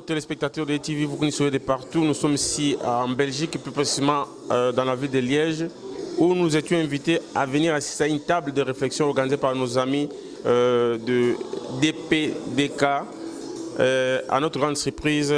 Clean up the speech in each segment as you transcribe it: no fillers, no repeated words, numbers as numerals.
téléspectateurs de TV, vous connaissez de partout. Nous sommes ici en Belgique, plus précisément dans la ville de Liège, où nous étions invités à venir assister à une table de réflexion organisée par nos amis de DPDK. À notre grande surprise,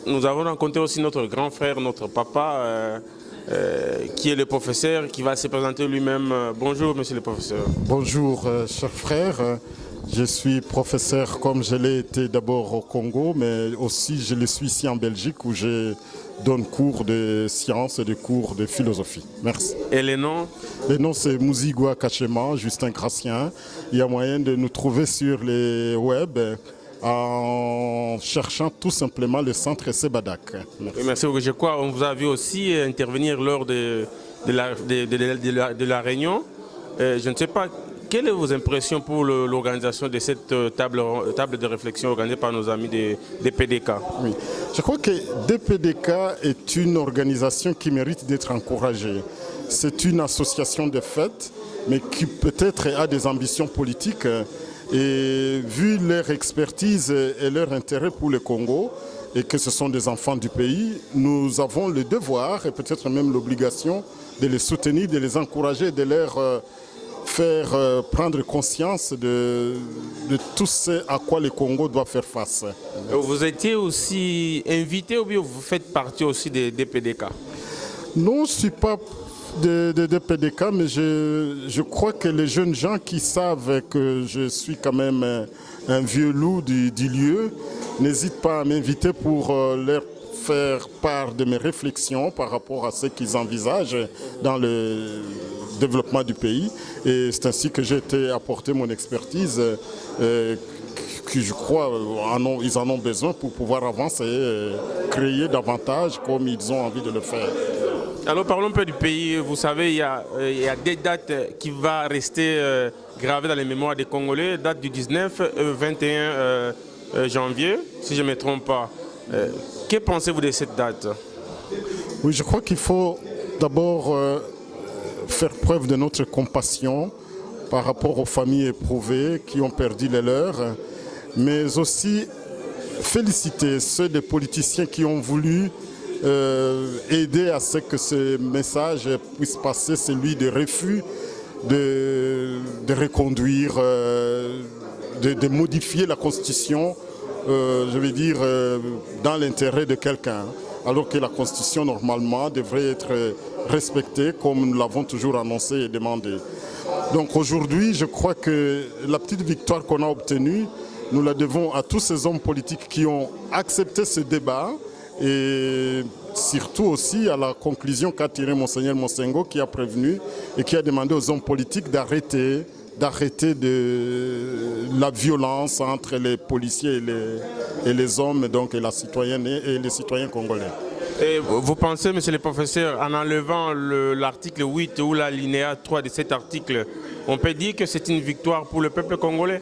nous avons rencontré aussi notre grand frère, notre papa, qui est le professeur, qui va se présenter lui-même. Bonjour, monsieur le professeur. Bonjour, cher frère. Je suis professeur comme je l'ai été d'abord au Congo, mais aussi je le suis ici en Belgique où je donne cours de sciences et des cours de philosophie. Merci. Et les noms? Les noms c'est Mouzigua Kachema, Justin Gracien. Il y a moyen de nous trouver sur les web en cherchant tout simplement le centre Sebadak. Merci. Merci beaucoup. Je crois qu'on vous a vu aussi intervenir lors de la réunion. Je ne sais pas. Quelles sont vos impressions pour l'organisation de cette table de réflexion organisée par nos amis des DPDK? Oui. Je crois que DPDK est une organisation qui mérite d'être encouragée. C'est une association de fait, mais qui peut-être a des ambitions politiques. Et vu leur expertise et leur intérêt pour le Congo, et que ce sont des enfants du pays, nous avons le devoir et peut-être même l'obligation de les soutenir, de les encourager, de leur faire prendre conscience de tout ce à quoi le Congo doit faire face. Vous étiez aussi invité ou bien vous faites partie aussi des DPDK? Non, je ne suis pas de DPDK, mais je crois que les jeunes gens qui savent que je suis quand même un vieux loup du lieu n'hésitent pas à m'inviter pour leur faire part de mes réflexions par rapport à ce qu'ils envisagent dans le développement du pays. Et c'est ainsi que j'ai été apporter mon expertise qui, je crois, ils en ont besoin pour pouvoir avancer et créer davantage comme ils ont envie de le faire. Alors parlons un peu du pays. Vous savez, il y a des dates qui vont rester gravées dans les mémoires des Congolais. Date du 19 21 janvier, si je ne me trompe pas. Que pensez-vous de cette date? Oui, je crois qu'il faut d'abord faire preuve de notre compassion par rapport aux familles éprouvées qui ont perdu les leurs, mais aussi féliciter ceux des politiciens qui ont voulu aider à ce que ce message puisse passer, celui de refus de reconduire, de modifier la Constitution, je veux dire, dans l'intérêt de quelqu'un, alors que la Constitution, normalement, devrait être respectée comme nous l'avons toujours annoncé et demandé. Donc aujourd'hui, je crois que la petite victoire qu'on a obtenue, nous la devons à tous ces hommes politiques qui ont accepté ce débat et surtout aussi à la conclusion qu'a tirée Monseigneur Monsengo qui a prévenu et qui a demandé aux hommes politiques d'arrêter de la violence entre les policiers et les hommes, donc et la citoyenne et les citoyens congolais. Et vous pensez, monsieur le professeur, en enlevant l'article 8 ou l'alinéa 3 de cet article, on peut dire que c'est une victoire pour le peuple congolais?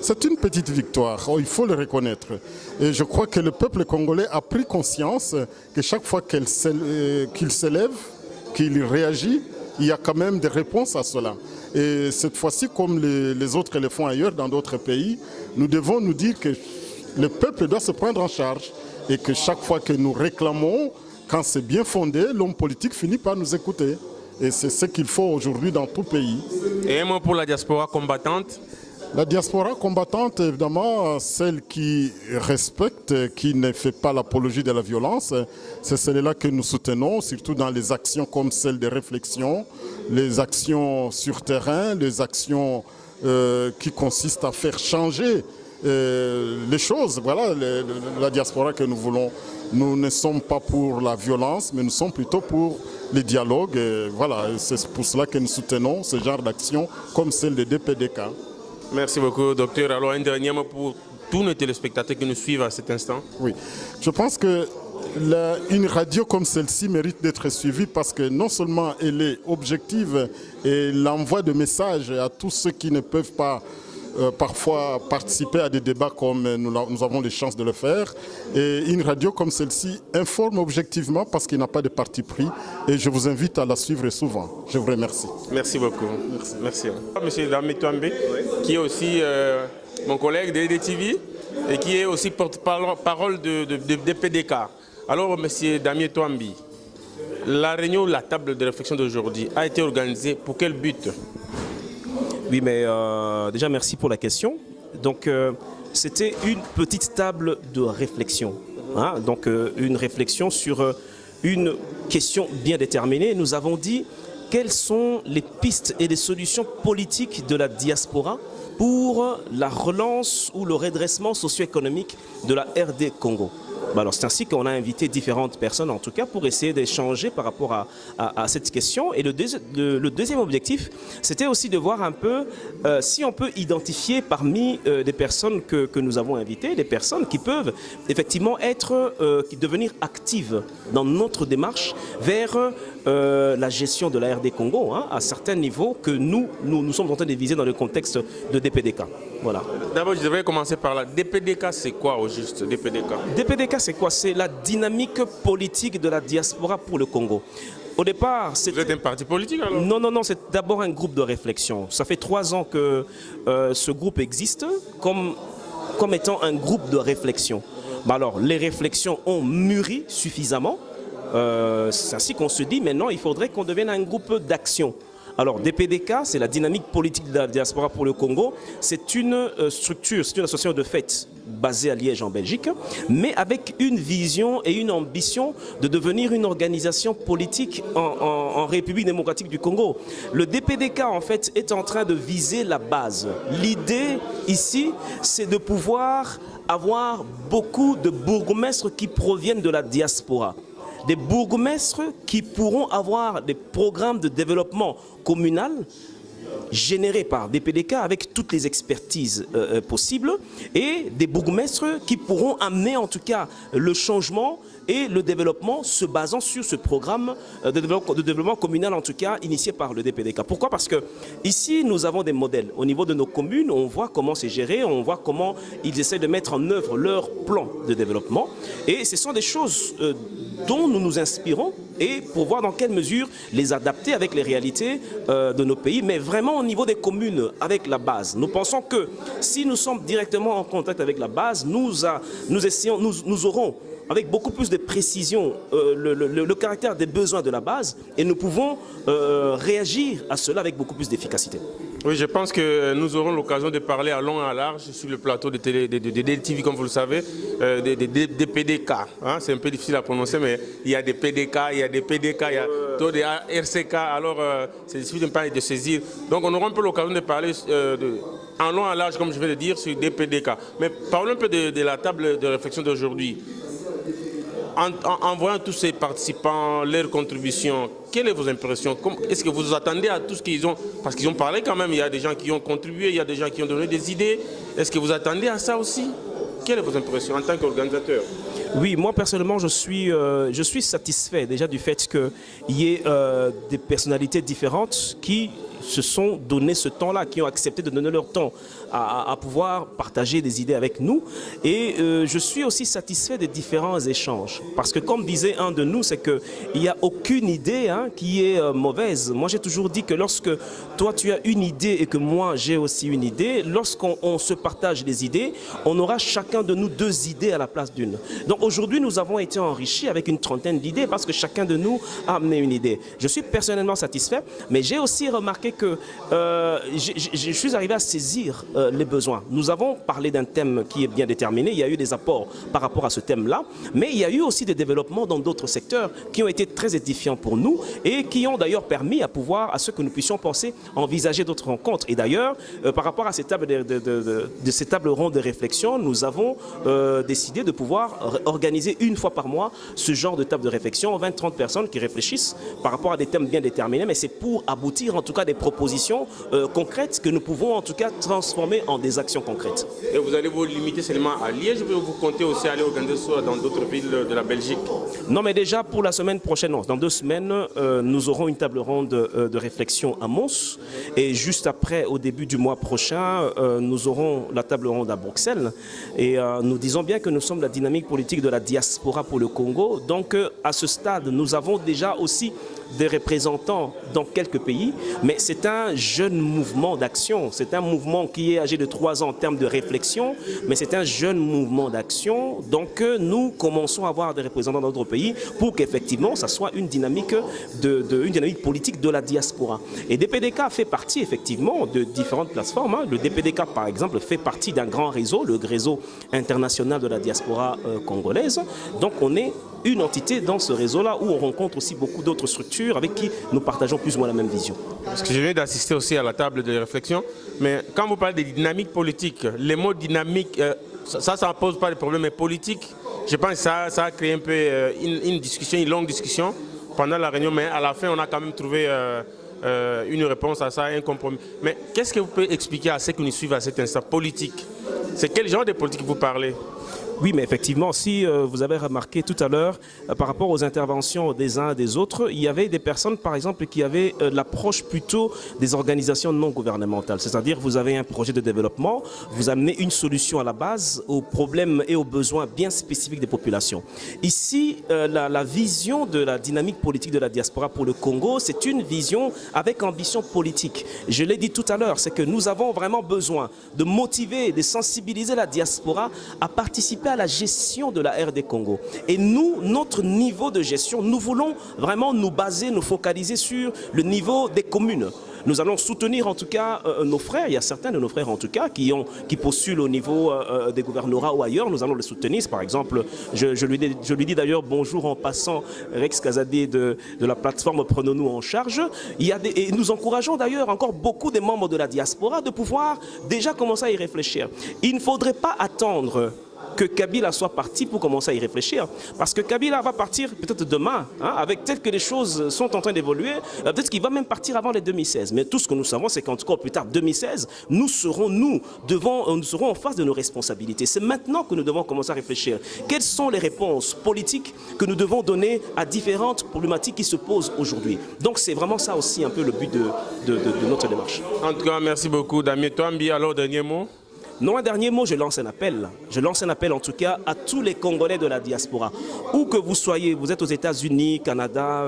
C'est une petite victoire, il faut le reconnaître. Et je crois que le peuple congolais a pris conscience que chaque fois qu'il s'élève, qu'il réagit, il y a quand même des réponses à cela. Et cette fois-ci, comme les autres le font ailleurs, dans d'autres pays, nous devons nous dire que le peuple doit se prendre en charge et que chaque fois que nous réclamons, quand c'est bien fondé, l'homme politique finit par nous écouter. Et c'est ce qu'il faut aujourd'hui dans tout pays. Et un mot pour la diaspora combattante? La diaspora combattante, évidemment, celle qui respecte, qui ne fait pas l'apologie de la violence, c'est celle-là que nous soutenons, surtout dans les actions comme celle de réflexion, les actions sur terrain, les actions qui consistent à faire changer les choses. Voilà la diaspora que nous voulons. Nous ne sommes pas pour la violence, mais nous sommes plutôt pour les dialogues. Voilà, c'est pour cela que nous soutenons ce genre d'action comme celle de DPDK. Merci beaucoup, docteur. Alors, un dernier mot pour tous nos téléspectateurs qui nous suivent à cet instant. Oui, je pense que une radio comme celle-ci mérite d'être suivie parce que non seulement elle est objective et elle envoie des messages à tous ceux qui ne peuvent pas parfois participer à des débats comme nous avons les chances de le faire. Et une radio comme celle-ci informe objectivement parce qu'il n'a pas de parti pris. Et je vous invite à la suivre souvent. Je vous remercie. Merci beaucoup. Merci. Monsieur Dame Touambé, qui est aussi mon collègue de DTV. et qui est aussi porte-parole des PDK. Alors, M. Damien Touambi, la réunion, la table de réflexion d'aujourd'hui a été organisée pour quel but? Oui, mais déjà, merci pour la question. Donc, c'était une petite table de réflexion. Hein? Donc, une réflexion sur une question bien déterminée. Nous avons dit quelles sont les pistes et les solutions politiques de la diaspora pour la relance ou le redressement socio-économique de la RD Congo. Alors c'est ainsi qu'on a invité différentes personnes en tout cas pour essayer d'échanger par rapport à cette question. Et le deuxième objectif, c'était aussi de voir un peu si on peut identifier parmi des personnes que nous avons invitées, des personnes qui peuvent effectivement devenir actives dans notre démarche vers la gestion de la RD Congo hein, à certains niveaux que nous sommes en train de viser dans le contexte de DPDK. Voilà. D'abord, je devrais commencer par là. DPDK, c'est quoi au juste, DPDK? DPDK, c'est quoi? C'est la dynamique politique de la diaspora pour le Congo. Au départ, vous êtes un parti politique alors? Non, c'est d'abord un groupe de réflexion. Ça fait 3 ans que ce groupe existe comme étant un groupe de réflexion. Alors, les réflexions ont mûri suffisamment. C'est ainsi qu'on se dit maintenant il faudrait qu'on devienne un groupe d'action. Alors DPDK, c'est la dynamique politique de la diaspora pour le Congo. C'est une structure, c'est une association de fait basée à Liège en Belgique, mais avec une vision et une ambition de devenir une organisation politique en République démocratique du Congo. Le DPDK en fait est en train de viser la base. L'idée ici, c'est de pouvoir avoir beaucoup de bourgmestres qui proviennent de la diaspora. Des bourgmestres qui pourront avoir des programmes de développement communal générés par DPDK avec toutes les expertises possibles et des bourgmestres qui pourront amener en tout cas le changement et le développement se basant sur ce programme de développement communal en tout cas initié par le DPDK. Pourquoi? Parce que ici nous avons des modèles. Au niveau de nos communes, on voit comment c'est géré, on voit comment ils essaient de mettre en œuvre leur plan de développement et ce sont des choses dont nous nous inspirons et pour voir dans quelle mesure les adapter avec les réalités de nos pays, mais vraiment au niveau des communes, avec la base. Nous pensons que si nous sommes directement en contact avec la base, nous aurons avec beaucoup plus de précision le caractère des besoins de la base et nous pouvons réagir à cela avec beaucoup plus d'efficacité. Oui, je pense que nous aurons l'occasion de parler à long et à large sur le plateau de DTV, comme vous le savez, des PDK. Hein? C'est un peu difficile à prononcer, mais il y a des PDK, il y a des PDK, il y a des RCK, alors c'est difficile de saisir. Donc on aura un peu l'occasion de parler en long et à large, comme je viens de dire, sur des PDK. Mais parlons un peu de la table de réflexion d'aujourd'hui. En voyant tous ces participants, leurs contributions, quelles sont vos impressions? Est-ce que vous vous attendez à tout ce qu'ils ont? Parce qu'ils ont parlé quand même, il y a des gens qui ont contribué, il y a des gens qui ont donné des idées. Est-ce que vous attendez à ça aussi? Quelles sont vos impressions en tant qu'organisateur? Oui, moi personnellement, je suis satisfait déjà du fait qu'il y ait des personnalités différentes qui se sont donné ce temps-là, qui ont accepté de donner leur temps à pouvoir partager des idées avec nous. Et je suis aussi satisfait des différents échanges. Parce que comme disait un de nous, c'est qu'il n'y a aucune idée qui est mauvaise. Moi, j'ai toujours dit que lorsque toi, tu as une idée et que moi, j'ai aussi une idée, lorsqu'on se partage les idées, on aura chacun de nous 2 idées à la place d'une. Donc aujourd'hui, nous avons été enrichis avec une trentaine d'idées parce que chacun de nous a amené une idée. Je suis personnellement satisfait, mais j'ai aussi remarqué que je suis arrivé à saisir les besoins. Nous avons parlé d'un thème qui est bien déterminé, il y a eu des apports par rapport à ce thème-là, mais il y a eu aussi des développements dans d'autres secteurs qui ont été très édifiants pour nous et qui ont d'ailleurs permis à ce que nous puissions penser, envisager d'autres rencontres. Et d'ailleurs, par rapport à ces tables ces tables rondes de réflexion, nous avons décidé de pouvoir organiser une fois par mois ce genre de table de réflexion, 20-30 personnes qui réfléchissent par rapport à des thèmes bien déterminés, mais c'est pour aboutir en tout cas des propositions concrètes que nous pouvons en tout cas transformer en des actions concrètes. Et vous allez vous limiter seulement à Liège ou vous comptez aussi aller organiser ça dans d'autres villes de la Belgique? Non, mais déjà pour la semaine prochaine, dans 2 semaines, nous aurons une table ronde de réflexion à Mons et juste après, au début du mois prochain, nous aurons la table ronde à Bruxelles et nous disons bien que nous sommes la dynamique politique de la diaspora pour le Congo. Donc à ce stade, nous avons déjà aussi des représentants dans quelques pays, mais c'est un jeune mouvement d'action. C'est un mouvement qui est âgé de 3 ans en termes de réflexion, mais c'est un jeune mouvement d'action. Donc nous commençons à avoir des représentants dans notre pays pour qu'effectivement ça soit une dynamique, une dynamique politique de la diaspora. Et DPDK fait partie effectivement de différentes plateformes. Le DPDK par exemple fait partie d'un grand réseau, le réseau international de la diaspora congolaise. Donc on est une entité dans ce réseau-là où on rencontre aussi beaucoup d'autres structures avec qui nous partageons plus ou moins la même vision. Parce que je viens d'assister aussi à la table de réflexion, mais quand vous parlez de dynamique politique, les mots dynamique, ça ne pose pas de problème, mais politique, je pense que ça a créé un peu une discussion, une longue discussion pendant la réunion, mais à la fin, on a quand même trouvé une réponse à ça, un compromis. Mais qu'est-ce que vous pouvez expliquer à ceux qui nous suivent à cet instant politique? C'est quel genre de politique vous parlez? Oui, mais effectivement, si vous avez remarqué tout à l'heure, par rapport aux interventions des uns et des autres, il y avait des personnes, par exemple, qui avaient l'approche plutôt des organisations non gouvernementales. C'est-à-dire, vous avez un projet de développement, vous amenez une solution à la base aux problèmes et aux besoins bien spécifiques des populations. Ici, la vision de la dynamique politique de la diaspora pour le Congo, c'est une vision avec ambition politique. Je l'ai dit tout à l'heure, c'est que nous avons vraiment besoin de motiver, de sensibiliser la diaspora à participer à la gestion de la RD Congo. Et nous, notre niveau de gestion, nous voulons vraiment nous baser, nous focaliser sur le niveau des communes. Nous allons soutenir en tout cas nos frères, il y a certains de nos frères en tout cas qui postulent au niveau des gouvernorats ou ailleurs, nous allons les soutenir. Par exemple, je lui dis d'ailleurs bonjour en passant, Rex Kazadé de la plateforme Prenons-nous en charge. Et nous encourageons d'ailleurs encore beaucoup de membres de la diaspora de pouvoir déjà commencer à y réfléchir. Il ne faudrait pas attendre que Kabila soit parti pour commencer à y réfléchir. Parce que Kabila va partir peut-être demain, avec tel que les choses sont en train d'évoluer, peut-être qu'il va même partir avant les 2016. Mais tout ce que nous savons, c'est qu'en tout cas, plus tard, 2016, nous serons en face de nos responsabilités. C'est maintenant que nous devons commencer à réfléchir. Quelles sont les réponses politiques que nous devons donner à différentes problématiques qui se posent aujourd'hui? Donc c'est vraiment ça aussi un peu le but de notre démarche. En tout cas, merci beaucoup, Damien Touambi. Alors, dernier mot? Non, un dernier mot, je lance un appel. Je lance un appel en tout cas à tous les Congolais de la diaspora. Où que vous soyez, vous êtes aux États-Unis, Canada,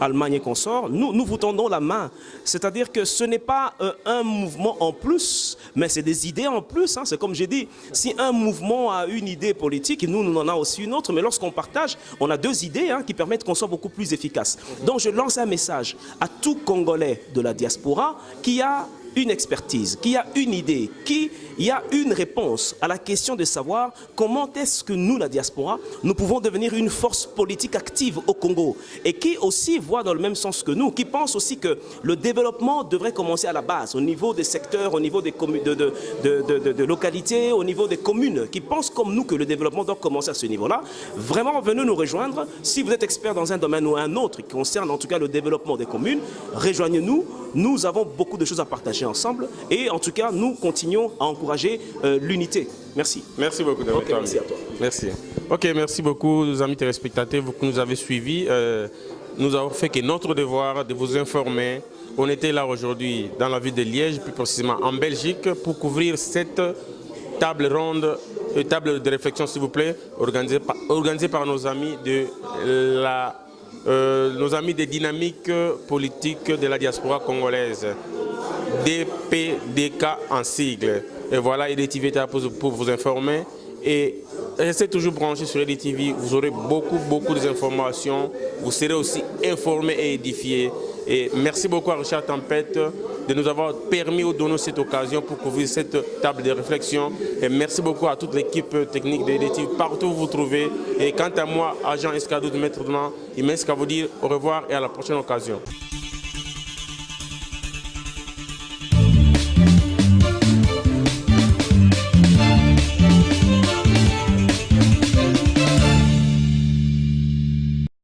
Allemagne et consorts, nous vous tendons la main. C'est-à-dire que ce n'est pas un mouvement en plus, mais c'est des idées en plus. C'est comme j'ai dit, si un mouvement a une idée politique, nous en avons aussi une autre, mais lorsqu'on partage, on a 2 idées qui permettent qu'on soit beaucoup plus efficace. Donc je lance un message à tout Congolais de la diaspora qui a une expertise, qui a une idée, qui a une réponse à la question de savoir comment est-ce que nous, la diaspora, nous pouvons devenir une force politique active au Congo et qui aussi voit dans le même sens que nous, qui pense aussi que le développement devrait commencer à la base, au niveau des secteurs, au niveau des de localités, au niveau des communes, qui pensent comme nous que le développement doit commencer à ce niveau-là. Vraiment, venez nous rejoindre. Si vous êtes expert dans un domaine ou un autre qui concerne en tout cas le développement des communes, rejoignez-nous. Nous avons beaucoup de choses à partager ensemble et en tout cas, nous continuons à encourager l'unité. Merci. Merci beaucoup. Okay, merci à toi. Merci. Ok, merci beaucoup, nos amis téléspectateurs, vous qui nous avez suivis. Nous avons fait que notre devoir de vous informer. On était là aujourd'hui dans la ville de Liège, plus précisément en Belgique, pour couvrir cette table ronde, table de réflexion, s'il vous plaît, organisée par nos amis nos amis des dynamiques politiques de la diaspora congolaise, DPDK en sigle. Et voilà, EDTV était là pour vous informer. Et restez toujours branchés sur EDTV, vous aurez beaucoup d'informations, vous serez aussi informés et édifiés. Et merci beaucoup à Richard Tempête de nous avoir permis ou donné cette occasion pour couvrir cette table de réflexion. Et merci beaucoup à toute l'équipe technique de EDTV, partout où vous vous trouvez. Et quant à moi, agent Escadou de Maître Demain, il me reste qu'à vous dire au revoir et à la prochaine occasion.